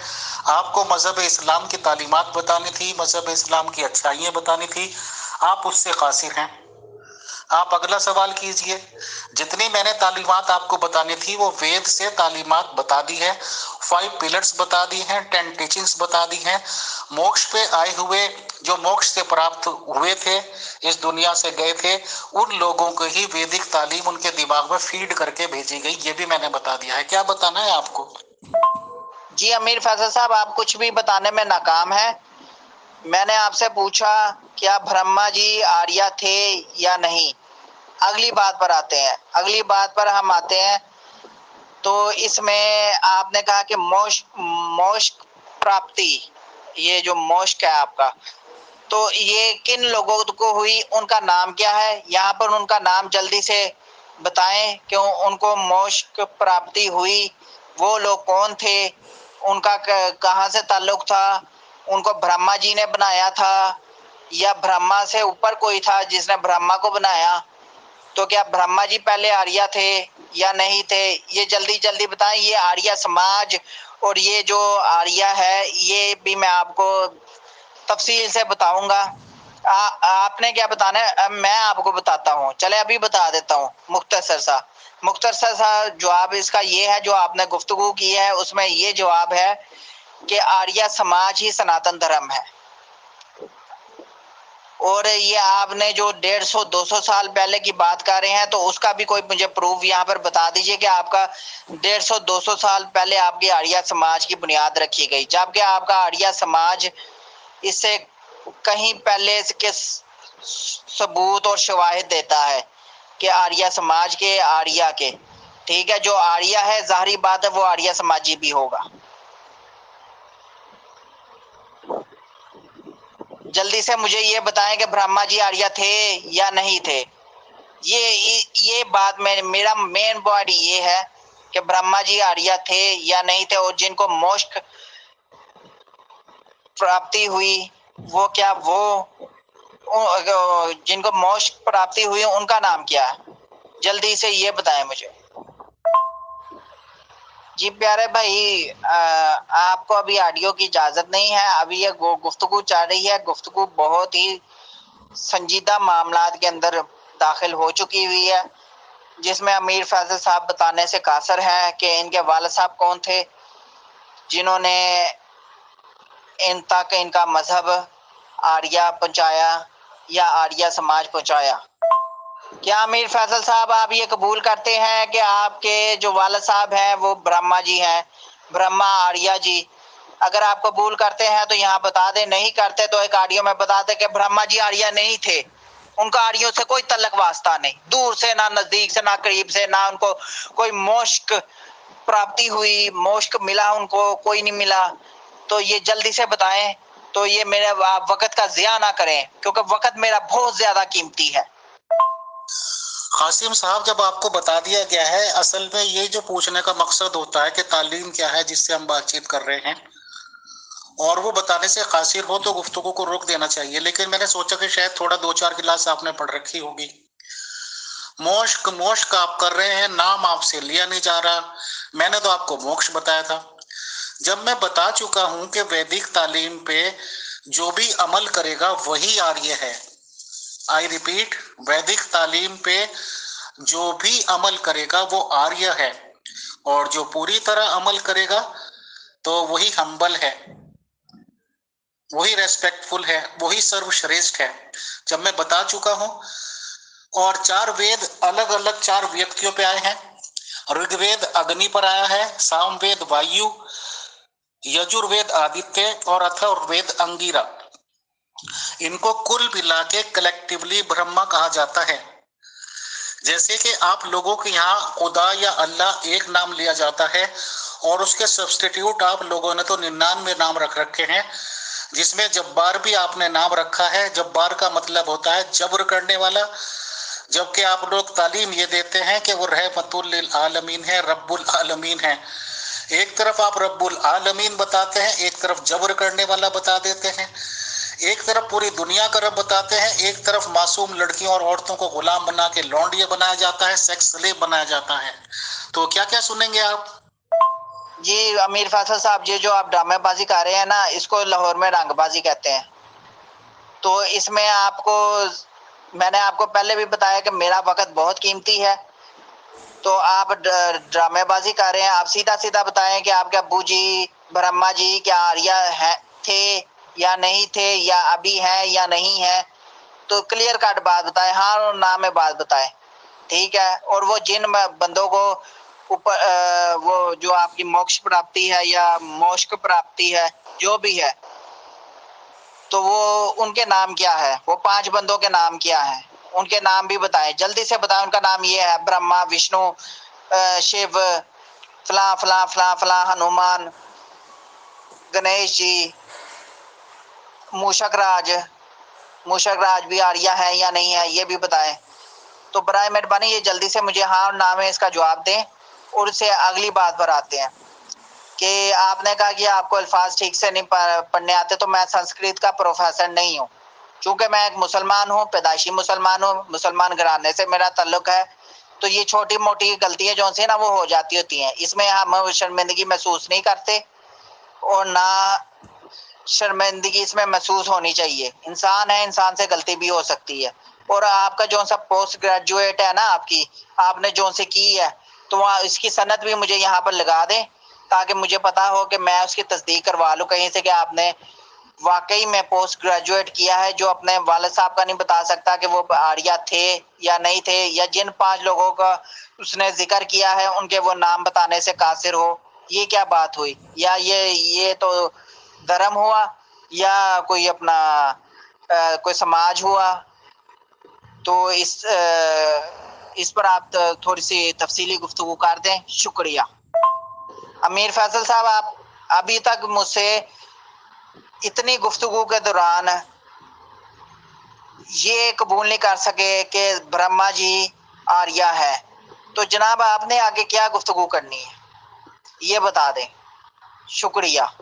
आपको मजहब इस्लाम की तालीमात बतानी थी, मजहब इस्लाम की अच्छाइयां बतानी थी, आप उससे कासिर हैं। आप अगला सवाल कीजिए। जितनी मैंने तालीमात आपको बतानी थी वो वेद से तालीमात बता दी है, 5 पिलर्स बता दी हैं, 10 टीचिंग्स बता दी हैं। मोक्ष पे आए हुए जो मोक्ष से प्राप्त हुए थे, इस दुनिया से गए थे, उन लोगों को ही वैदिक तालीम उनके दिमाग में फीड करके भेजी गई, ये भी मैंने बता दिया है। क्या बताना है आपको?
जी अमीर फैसल साहब, आप कुछ भी बताने में नाकाम है। मैंने आपसे पूछा क्या ब्रह्मा जी आर्या थे या नहीं। अगली बात पर आते हैं, अगली बात पर हम आते हैं। तो इसमें आपने कहा कि मोक्ष प्राप्ति, ये जो मोक्ष है आपका, तो ये किन लोगों को हुई, उनका नाम क्या है? यहाँ पर उनका नाम जल्दी से बताएं, क्यों उनको मोक्ष प्राप्ति हुई, वो लोग कौन थे, उनका कहाँ से ताल्लुक था, उनको ब्रह्मा जी ने बनाया था या ब्रह्मा से ऊपर कोई था जिसने ब्रह्मा को बनाया? तो क्या ब्रह्मा जी पहले आर्या थे या नहीं थे, ये जल्दी जल्दी बताएं। ये आर्या समाज और ये जो आर्या है ये भी मैं आपको तफसील से बताऊंगा। आपने क्या बताना है अब मैं आपको बताता हूँ। चले अभी बता देता हूँ मुख्तसर सा जवाब इसका ये है, जो आपने गुफ्तगू की है उसमें ये जवाब है कि आर्या समाज ही सनातन धर्म है। और ये आपने जो 150-200 साल पहले की बात कर रहे हैं, तो उसका भी कोई मुझे प्रूफ यहाँ पर बता दीजिए कि आपका 150-200 साल पहले आपकी आर्या समाज की बुनियाद रखी गई, जबकि आपका आर्या समाज इससे कहीं पहले के सबूत और शवाहिद देता है कि आर्या समाज के आर्या के, ठीक है, जो आर्या है जाहिर बात है वो आर्या समाजी भी होगा। जल्दी से मुझे ये बताएं कि ब्रह्मा जी आर्या थे या नहीं थे। ये बात में मेरा मेन पॉइंट ये है कि ब्रह्मा जी आर्या थे या नहीं थे, और जिनको मोक्ष प्राप्ति हुई वो क्या, वो जिनको मोक्ष प्राप्ति हुई उनका नाम क्या है, जल्दी से ये बताएं मुझे। जी प्यारे भाई, आपको अभी ऑडियो की इजाजत नहीं है, अभी ये गुफ्तगू चल रही है। गुफ्तगू बहुत ही संजीदा मामलात के अंदर दाखिल हो चुकी हुई है, जिसमें अमीर फैजल साहब बताने से कासर है कि इनके वालिद साहब कौन थे जिन्होंने इन तक इनका मजहब आर्या पहुंचाया या आर्या समाज पहुंचाया। क्या अमीर फैसल साहब आप ये कबूल करते हैं कि आपके जो वालिद साहब हैं वो ब्रह्मा जी हैं, ब्रह्मा आर्या जी? अगर आप कबूल करते हैं तो यहाँ बता दें, नहीं करते तो एक ऑडियो में बता दें कि ब्रह्मा जी आर्या नहीं थे, उनका आर्यों से कोई तल्लक वास्ता नहीं, दूर से ना नजदीक से ना करीब से, ना उनको कोई मोक्ष प्राप्ति हुई, मोक्ष मिला उनको, कोई नहीं मिला। तो ये जल्दी से बताएं, तो ये मेरे आप वक्त का जिया ना करें, क्योंकि वक्त मेरा बहुत ज्यादा कीमती है।
कासिम साहब, जब आपको बता दिया गया है, असल में ये जो पूछने का मकसद होता है कि तालीम क्या है जिससे हम बातचीत कर रहे हैं, और वो बताने से कासिर हो तो गुफ्तगू को रोक देना चाहिए। लेकिन मैंने सोचा कि शायद थोड़ा 2-4 क्लास आपने पढ़ रखी होगी। मोक्ष का आप कर रहे हैं, नाम आपसे लिया नहीं जा रहा। मैंने तो आपको मोक्ष बताया था। जब मैं बता चुका हूं कि वैदिक तालीम पे जो भी अमल करेगा वही आर्य है। आई रिपीट, वैदिक तालीम पे जो भी अमल करेगा वो आर्य है, और जो पूरी तरह अमल करेगा तो वही हम्बल है, वही रेस्पेक्टफुल है, वही सर्वश्रेष्ठ है। जब मैं बता चुका हूं, और 4 वेद अलग अलग 4 व्यक्तियों पे आए हैं। ऋग्वेद अग्नि पर आया है, सामवेद वायु, यजुर्वेद आदित्य और अथर्ववेद अंगिरा। इनको कुल मिला के कलेक्टिवली ब्रह्मा कहा जाता है। जैसे कि आप लोगों के यहाँ खुदा या अल्लाह एक नाम लिया जाता है और उसके सब्स्टिट्यूट आप लोगों ने तो 99 नाम रख रखे हैं, जिसमें जब्बार भी आपने नाम रखा है। जब्बार का मतलब होता है जबर करने वाला, जबकि आप लोग तालीम ये देते हैं कि वो रहमतुल लिल आलमीन है, रब्बुल आलमीन है। एक तरफ आप रब्बुल आलमीन बताते हैं, एक तरफ जबर करने वाला बता देते हैं, एक तरफ पूरी दुनिया का रब बताते हैं, एक तरफ मासूम लड़कियों और औरतों को गुलाम बना के लौंडिया बनाया जाता है, सेक्स स्लेव बनाया जाता है। तो क्या क्या सुनेंगे आप?
जी अमीर फैसल साहब, ये जो आप ड्रामेबाजी कर रहे हैं ना, इसको लाहौर में रंगबाजी कहते हैं। तो इसमें आपको, मैंने आपको पहले भी बताया कि मेरा वक्त बहुत कीमती है। तो आप ड्रामेबाजी कर रहे हैं। आप सीधा सीधा बताएं कि आपके अब्बू जी, ब्रह्मा जी क्या आर्या है, थे या नहीं थे, या अभी हैं या नहीं है। तो क्लियर कट बात बताएं, हाँ और ना में बात बताएं, ठीक है। और वो जिन बंदों को ऊपर वो जो आपकी मोक्ष प्राप्ति है या मोक्ष प्राप्ति है, जो भी है, तो वो उनके नाम क्या है, वो 5 बंदों के नाम क्या है, उनके नाम भी बताएं, जल्दी से बताएं। उनका नाम ये है, ब्रह्मा, विष्णु, शिव, फला फला फला फला, हनुमान, गणेश जी, मूषक राज भी आर्या है या नहीं है, ये भी बताएं। तो बराए मेहरबानी ये जल्दी से मुझे हाँ और ना में इसका जवाब दें। और उससे अगली बात पर आते हैं कि आपने कहा कि आपको अल्फाज ठीक से नहीं पढ़ने आते। तो मैं संस्कृत का प्रोफेसर नहीं हूँ, चूंकि मैं एक मुसलमान हूँ, पैदाइशी मुसलमान हूँ, मुसलमान घराने से मेरा ताल्लुक है। तो ये छोटी मोटी गलतियां जो सी ना वो हो जाती होती हैं, इसमें हम शर्मिंदगी महसूस नहीं करते और ना शर्मिंदगी इसमें महसूस होनी चाहिए। इंसान है, इंसान से गलती भी हो सकती है। और आपका जो सा पोस्ट ग्रेजुएट है ना, आपने जो से की है, तो वहाँ इसकी सनद भी मुझे यहाँ पर लगा दें, ताकि मुझे पता हो कि मैं उसकी तस्दीक करवा लूँ कहीं से कि आपने वाकई में पोस्ट ग्रेजुएट किया है। जो अपने वालिद साहब का नहीं बता सकता कि वो आर्या थे या नहीं थे, या जिन 5 लोगों का उसने जिक्र किया है उनके वो नाम बताने से कासिर हो, ये क्या बात हुई? या ये तो धर्म हुआ या कोई अपना कोई समाज हुआ? तो इस पर आप थोड़ी सी तफसीली गुफ्तगू कर दें, शुक्रिया। अमीर फैसल साहब, आप अभी तक मुझसे इतनी गुफ्तगू के दौरान ये कबूल नहीं कर सके कि ब्रह्मा जी आर्या है, तो जनाब आपने आगे क्या गुफ्तगू करनी है ये बता दें, शुक्रिया।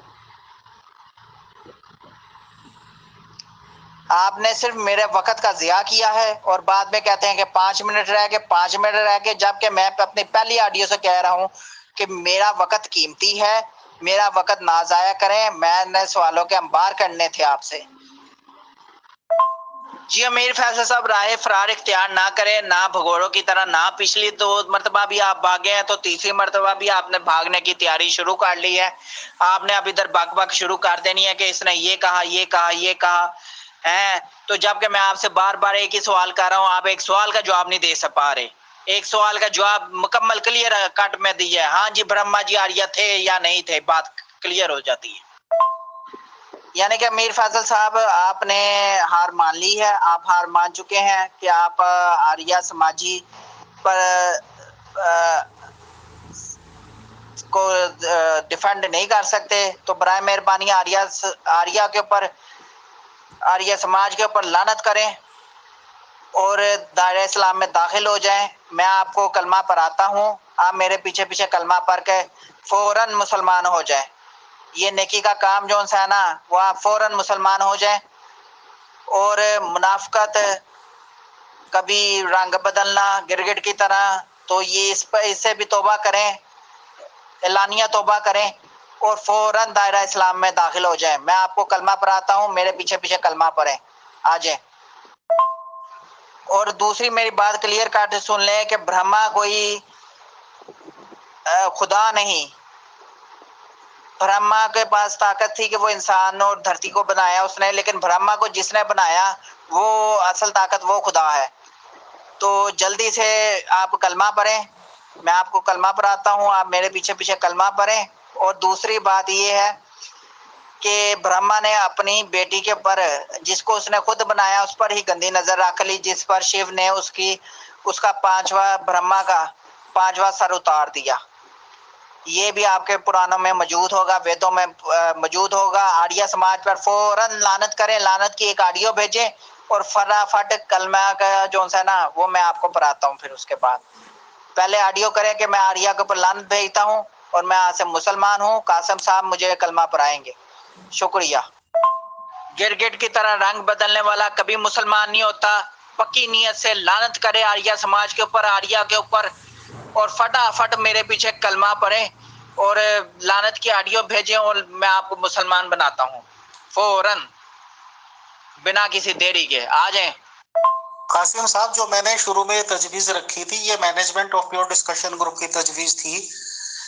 आपने सिर्फ मेरे वक्त का ज़िया किया है और बाद में कहते हैं कि 5 मिनट रह गए, 5 मिनट रह गए, जबकि मैं अपनी पहली ऑडियो से कह रहा हूं कि मेरा वक्त कीमती है, मेरा वक्त ना ज़ाया करें। मैंने सवालों के अंबार करने थे आपसे। जी अमीर फैसल साहब, राह फरार इख्तियार ना करें, ना भगोड़ों की तरह, ना पिछली 2 मरतबा भी आप भागे हैं तो तीसरी मरतबा भी आपने भागने की तैयारी शुरू कर ली है। आपने अब इधर बक बक शुरू कर देनी है कि इसने ये कहा, ये कहा, ये कहा है। तो जबकि मैं आपसे बार बार एक ही सवाल कर रहा हूँ, आप एक सवाल का जवाब नहीं दे पा रहे। एक सवाल का जवाब मुकम्मल क्लियर कट में दिया है, हाँ जी ब्रह्मा जी आर्या थे या नहीं थे, बात क्लियर हो जाती है। यानी कि अमीर फैसल साहब, आपने हार मान ली है, आप हार मान चुके हैं कि आप आर्या समाजी पर को डिफेंड नहीं कर सकते। तो बराए मेहरबानी आर्या के ऊपर, आर्या समाज के ऊपर लानत करें और दायरे इस्लाम में दाखिल हो जाएं। मैं आपको कलमा पढ़ाता हूँ, आप मेरे पीछे पीछे कलमा पढ़ के फौरन मुसलमान हो जाएं। ये नेकी का काम जो है ना, वो आप फौरन मुसलमान हो जाएं। और मुनाफकत, कभी रंग बदलना गिरगिट की तरह, तो ये इससे भी तौबा करें, एलानिया तौबा करें और फौरन दायरा इस्लाम में दाखिल हो जाएं। मैं आपको कलमा पढ़ाता हूँ, मेरे पीछे पीछे कलमा पढ़ें, आ जाएं। और दूसरी मेरी बात क्लियर कट सुन लें कि ब्रह्मा कोई खुदा नहीं। ब्रह्मा के पास ताकत थी कि वो इंसान और धरती को बनाया उसने, लेकिन ब्रह्मा को जिसने बनाया वो असल ताकत वो खुदा है। तो जल्दी से आप कलमा पढ़ें, मैं आपको कलमा पढ़ाता हूँ, आप मेरे पीछे पीछे कलमा पढ़ें। और दूसरी बात ये है कि ब्रह्मा ने अपनी बेटी के ऊपर, जिसको उसने खुद बनाया, उस पर ही गंदी नजर रख ली, जिस पर शिव ने उसका 5वां ब्रह्मा का 5वां सर उतार दिया। ये भी आपके पुराणों में मौजूद होगा, वेदों में मौजूद होगा। आर्य समाज पर फौरन लानत करें, लानत की एक ऑडियो भेजें और फटाफट कलमा का जो है ना वो मैं आपको पढ़ाता हूँ। फिर उसके बाद पहले ऑडियो करें कि मैं आर्या के ऊपर लानत भेजता हूँ और मैं आज से मुसलमान हूँ, कासिम साहब मुझे कलमा पढ़ाएंगे। शुक्रिया। गिरगिट की तरह रंग बदलने वाला कभी मुसलमान नहीं होता। पक्की नीयत से लानत करे आर्या समाज के ऊपर, आर्या के ऊपर, और फटाफट मेरे पीछे कलमा पढ़े और लानत की ऑडियो भेजें और मैं आपको मुसलमान बनाता हूँ फौरन, बिना किसी देरी के। आ जाएं।
कासिम साहब, जो मैंने शुरू में तजवीज रखी थी, ये management of pure discussion group की तजवीज थी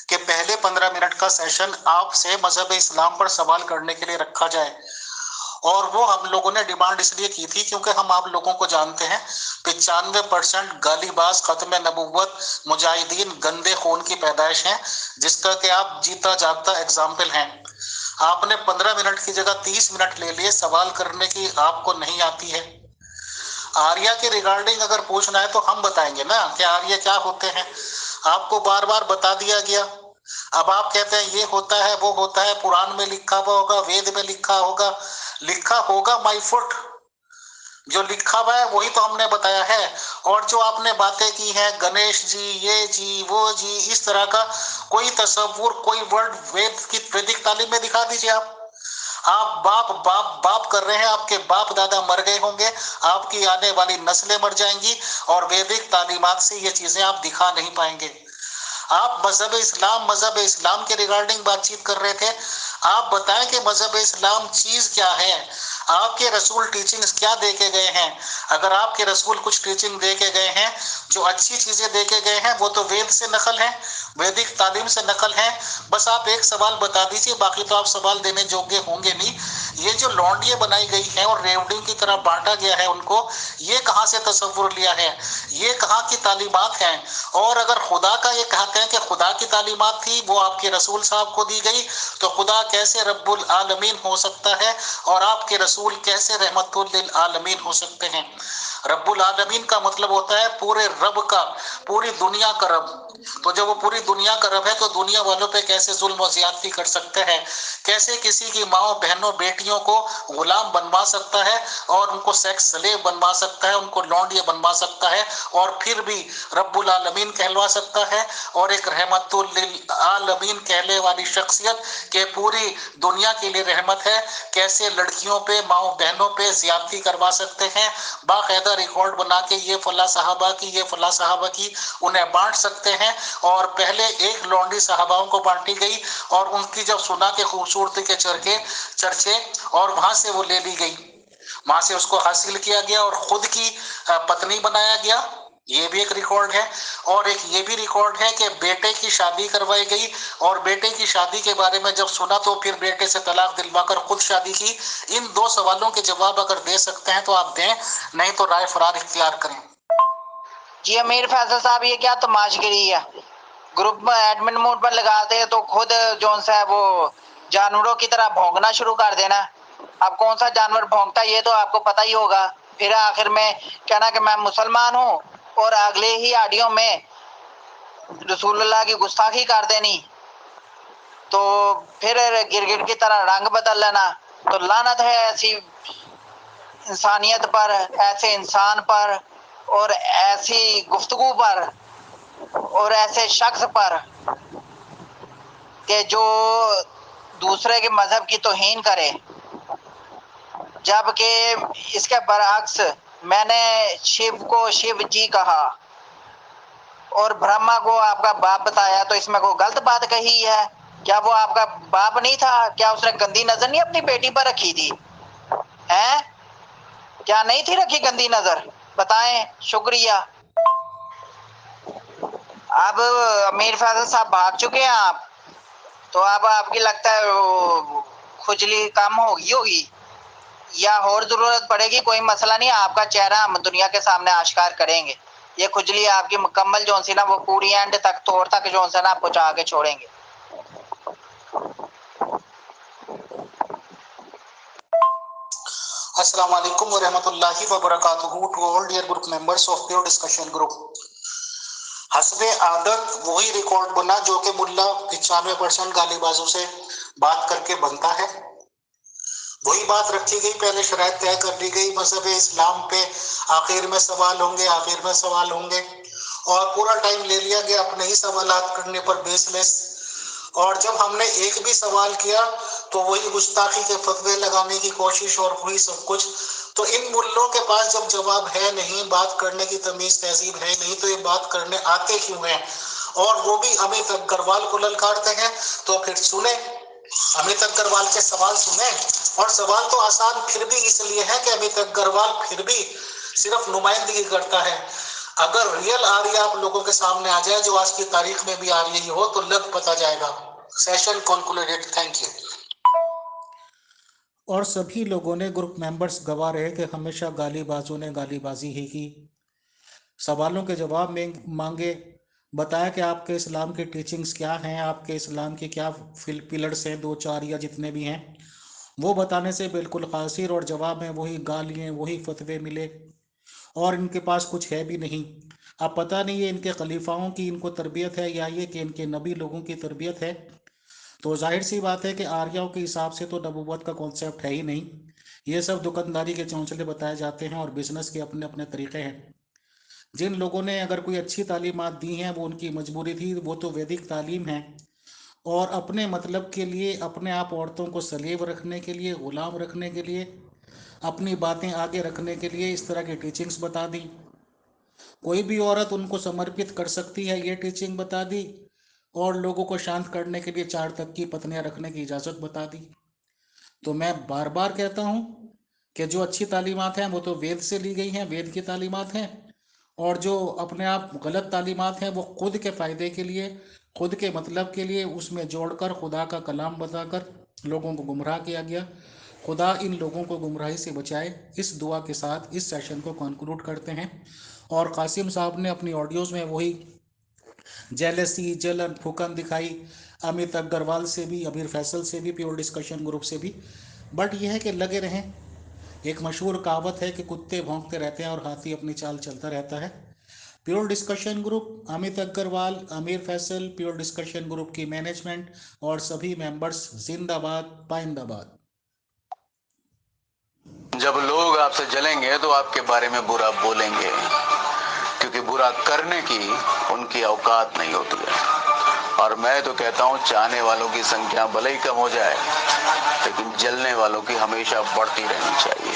कि पहले 15 मिनट का सेशन आपसे मजहब इस्लाम पर सवाल करने के लिए रखा जाए। और वो हम लोगों ने डिमांड इसलिए की थी क्योंकि हम आप लोगों को जानते हैं 95% गालीबाज, खत्म नबुव्वत, मुजाहिदीन, गंदे खून की पैदाइश हैं, जिसका कि आप जीता जागता एग्जाम्पल हैं। आपने 15 मिनट की जगह 30 मिनट ले लिए, सवाल करने की आपको नहीं आती है। आर्या के रिगार्डिंग अगर पूछना है तो हम बताएंगे ना कि आर्य क्या होते हैं। आपको बार बार बता दिया गया। अब आप कहते हैं ये होता है वो होता है, पुराण में लिखा हुआ होगा, वेद में लिखा होगा माय फुट। जो लिखा हुआ है वही तो हमने बताया है। और जो आपने बातें की हैं गणेश जी, ये जी, वो जी, इस तरह का कोई तस्वुर, कोई वर्ड वेद की वैदिक तालीम में दिखा दीजिए। आप बाप बाप बाप कर रहे हैं, आपके बाप दादा मर गए होंगे, आपकी आने वाली नस्लें मर जाएंगी, और वैदिक तालीमात से ये चीजें आप दिखा नहीं पाएंगे। आप मजहब इस्लाम के रिगार्डिंग बातचीत कर रहे थे। आप बताएं कि मजहब इस्लाम चीज क्या है, आपके रसूल टीचिंग्स क्या दे के गए हैं। अगर आपके रसूल कुछ टीचिंग दे के गए हैं, जो अच्छी चीजें दे के गए हैं, वो तो वेद से नकल है, वैदिक तालीम से नकल है। बस आप एक सवाल बता दीजिए, बाकी तो आप सवाल देने योग्य होंगे नहीं। ये जो लौंडियां बनाई गई हैं और रेवड़ियों की तरह बांटा गया है उनको, ये कहाँ से तस्वुर लिया है, ये कहाँ की तालीमात हैं। और अगर खुदा का ये कहते हैं कि खुदा की तालीमात थी, वो आपके रसूल साहब को दी गई, तो खुदा कैसे रब्बुल आलमीन हो सकता है और आपके रसूल कैसे रहमतुल लिल आलमीन हो सकते हैं। रब्बुल आलमीन का मतलब होता है पूरे रब का, पूरी दुनिया का रब। तो जब वो पूरी दुनिया का रब है तो दुनिया वालों पे कैसे जुल्म और ज्यादती कर सकते हैं, कैसे किसी की माओ बहनों बेटियों को गुलाम बनवा सकता है और उनको सेक्स स्लेव बनवा सकता है, उनको लौंडिया बनवा सकता है, और फिर भी रब्बुल आलमीन कहलवा सकता है। और एक रहमतुल लिल आलमीन कहने वाली शख्सियत के पूरी दुनिया के लिए रहमत है, कैसे लड़कियों पे, माओ बहनों पे ज्यादती करवा सकते हैं, बाकायदा रिकॉर्ड बना के ये फला साहबा की, ये फला साहबा की, उन्हें बांट सकते हैं। और पहले एक लौंडी साहबाओं को बांटी गई और उनकी जब सुना के खूबसूरती के चर्चे, और वहां से वो ले ली गई, वहां से उसको हासिल किया गया और खुद की पत्नी बनाया गया। ये भी एक रिकॉर्ड है। और एक ये भी रिकॉर्ड है कि बेटे की शादी करवाई गई, और बेटे की शादी के बारे में जब सुना तो फिर बेटे से तलाक दिलवाकर खुद शादी की। इन दो सवालों के जवाब अगर दे सकते हैं तो आप दें, नहीं तो राय फरार इख्तियार करें।
जी अमीर फैसल साहब, ये क्या तमाशगिरी है। ग्रुप में एडमिन मोड पर लगाते हैं तो खुद जो है वो जानवरों की तरह भौंकना शुरू कर देना। अब कौन सा जानवर भौंकता है ये तो आपको पता ही होगा। फिर आखिर में कहना कि मैं मुसलमान हूँ और अगले ही ऑडियो में रसूलुल्लाह की गुस्ताखी कर देनी, तो फिर गिरगिट की तरह रंग बदल लेना। तो लानत है ऐसी इंसानियत पर, ऐसे इंसान पर, और ऐसी गुफ्तगू पर, और ऐसे शख्स पर कि जो दूसरे के मजहब की तौहीन करे। जबकि इसके बरअक्स मैंने शिव को शिव जी कहा और ब्रह्मा को आपका बाप बताया, तो इसमें कोई गलत बात कही है? क्या वो आपका बाप नहीं था? क्या उसने गंदी नजर नहीं अपनी बेटी पर रखी थी? हैं? क्या नहीं थी रखी गंदी नजर? बताएं। शुक्रिया। अब अमीर फैसल साहब भाग चुके हैं आप, तो अब आपकी लगता है खुजली कम होगी या और जरूरत पड़ेगी? कोई मसला नहीं, आपका चेहरा हम दुनिया के सामने आश्कार करेंगे। ये खुजली आपकी मुकम्मल जो सी ना वो पूरी एंड तक, तोड़ तक जो सा ना पहुंचा के छोड़ेंगे।
अस्सलाम वालेकुम वरहमतुल्लाहि वबरकातुहू to all dear group members of pure discussion group. हस्बे आदत वही रिकॉर्ड बना जो कि मुल्ला 95% गालीबाजों से बात करके बनता है। वही बात रखी गई, पहले शराइत तय कर ली गई, मजहब इस्लाम पे आखिर में सवाल होंगे, आखिर में सवाल होंगे, और पूरा टाइम ले लिया गया अपने ही सवालात करने पर बेसलेस। और जब हमने एक भी सवाल किया तो वही गुस्ताखी के फतवे लगाने की कोशिश और वही सब कुछ। तो इन मुल्लों के पास जब जवाब है नहीं, बात करने की तमीज तहजीब है नहीं, तो ये बात करने आते क्यों हैं? और वो भी अमित अग्रवाल को ललकारते हैं। तो फिर सुने, अमित अग्रवाल के सवाल सुने। और सवाल तो आसान फिर भी इसलिए है कि अमित अग्रवाल फिर भी सिर्फ नुमाइंदगी करता है। अगर रियल आर्या आप लोगों के सामने आ जाए, जो आज की तारीख में भी आर्या ही हो, तो लग पता जाएगा। Session concluded, thank you.
और सभी लोगों ने, ग्रुप मेंबर्स गवाह रहे कि हमेशा गालीबाजों ने गालीबाजी ही की, सवालों के जवाब में मांगे, बताया कि आपके इस्लाम की टीचिंग्स क्या हैं, आपके इस्लाम की क्या पिलर्स हैं, 2-4 या जितने भी हैं, वो बताने से बिल्कुल कासिर, और जवाब में वही गालियाँ, वही फतवे मिले, और इनके पास कुछ है भी नहीं। अब पता नहीं ये इनके खलीफाओं की इनको तरबियत है या ये कि इनके नबी लोगों की तरबियत है। तो जाहिर सी बात है कि आर्यों के हिसाब से तो नबूवत का कॉन्सेप्ट है ही नहीं। ये सब दुकानदारी के चौंचले बताए जाते हैं और बिजनेस के अपने अपने तरीके हैं। जिन लोगों ने अगर कोई अच्छी तालीमात दी हैं वो उनकी मजबूरी थी, वो तो वैदिक तालीम है, और अपने मतलब के लिए, अपने आप औरतों को सलेब रखने के लिए, गुलाम रखने के लिए, अपनी बातें आगे रखने के लिए इस तरह की टीचिंग्स बता दी। कोई भी औरत उनको समर्पित कर सकती है, ये टीचिंग बता दी, और लोगों को शांत करने के लिए 4 तक की पत्नियां रखने की इजाज़त बता दी। तो मैं बार बार कहता हूँ कि जो अच्छी तालीमात हैं वो तो वेद से ली गई हैं, वेद की तालीमात हैं, और जो अपने आप गलत तालीमात हैं वो खुद के फ़ायदे के लिए, खुद के मतलब के लिए उसमें जोड़कर खुदा का कलाम बताकर लोगों को गुमराह किया गया। खुदा इन लोगों को गुमराही से बचाए, इस दुआ के साथ इस सेशन को कंक्लूड करते हैं। और कासिम साहब ने अपनी ऑडियोज़ में वही जेलसी, जलन, फूकन दिखाई, अमित अग्रवाल से भी, अमीर फैसल से भी, प्योर डिस्कशन ग्रुप से भी। बट यह है कि लगे रहें। एक मशहूर कहावत है कि कुत्ते भौंकते रहते हैं और हाथी अपनी चाल चलता रहता है। Pure discussion group, Amit Agarwal, Aamir Faisal, pure discussion group की मैनेजमेंट और सभी मेंबर्स जिंदाबाद पाइंदाबाद।
जब लोग आपसे जलेंगे तो आपके बारे में बुरा बोलेंगे, क्योंकि बुरा करने की उनकी औकात नहीं होती है। और मैं तो कहता हूँ चाहने वालों की संख्या भले ही कम हो जाए, लेकिन जलने वालों की हमेशा बढ़ती रहनी चाहिए।